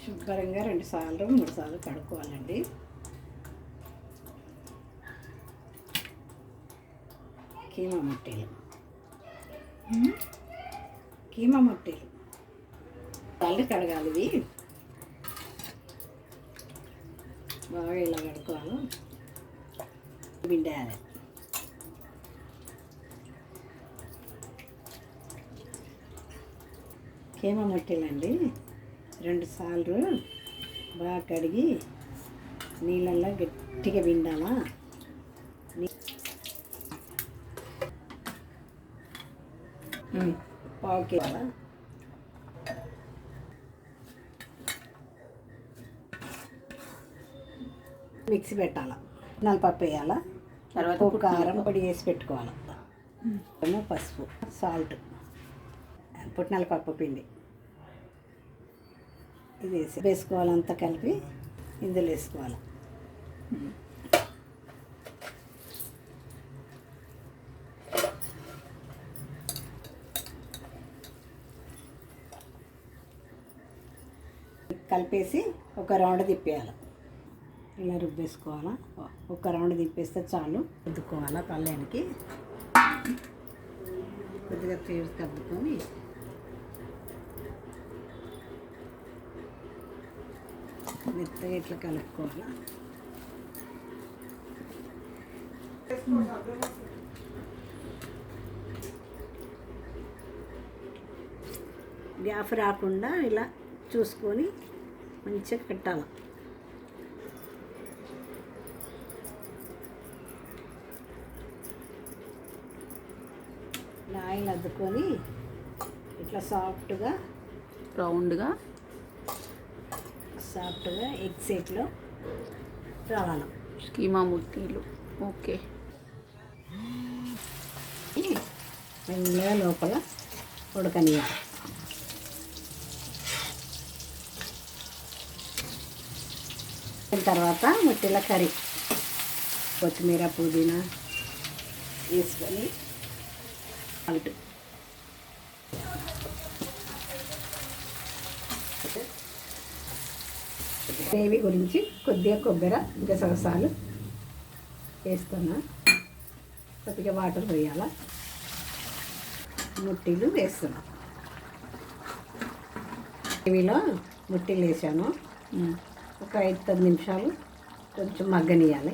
శుభ్రంగా 2 సార్లు 3 సార్లు కడుక్కోవాలండి. కీమా ముట్టెలు వాళ్ళు కడగాలి. ఇవి బాగా ఇలా కడుక్కోవాలి. బిండేయాలి. కీమా ముట్టెలండి 2 సార్లు బాగా కడిగి నీళ్ళల్లో గట్టిగా పిండాలా. పావు కిలో మిక్సీ పెట్టాలా. నల్లపప్పు వేయాలా. తర్వాత కారం పొడి వేసి పెట్టుకోవాలి. ఏమో పసుపు, సాల్ట్, పుట్నాల పప్పు పిండి ఇది వేసుకోవాలంతా కలిపి ఇందులో వేసుకోవాలి. కలిపేసి ఒక రౌండ్ తిప్పేయాలి. ఇలా రుబ్బేసుకోవాలా. ఒక రౌండ్ తిప్పేస్తే చాలు. రుద్దుకోవాలా. పళ్ళానికి కొద్దిగా చీర కలుపుకొని మెత్తగా ఇట్లా కలుపుకోవాలా. గ్యాప్ రాకుండా ఇలా చూసుకొని మంచిగా పెట్టాలి. ఆయిల్ అద్దుకొని ఇట్లా సాఫ్ట్గా రౌండ్గా ఎగ్ షేప్లో రావాలి. కీమా ముట్టెలు. ఓకే. మెల్లగా లోపల ఉడకనియాలి. తర్వాత ముట్టెల కర్రీ కొత్తిమీర పుదీనా వేసుకొని సాల్ట్ గ్రేవీ గురించి కొద్దిగా కొబ్బరి గసగసాలు వేస్తున్నా. కొద్దిగా వాటర్ పోయాలా. ముట్టెలు వేస్తున్నా. గ్రేవీలో ముట్టెలు వేసాను. ఒక 5-10 నిమిషాలు కొంచెం మగ్గనియాలి.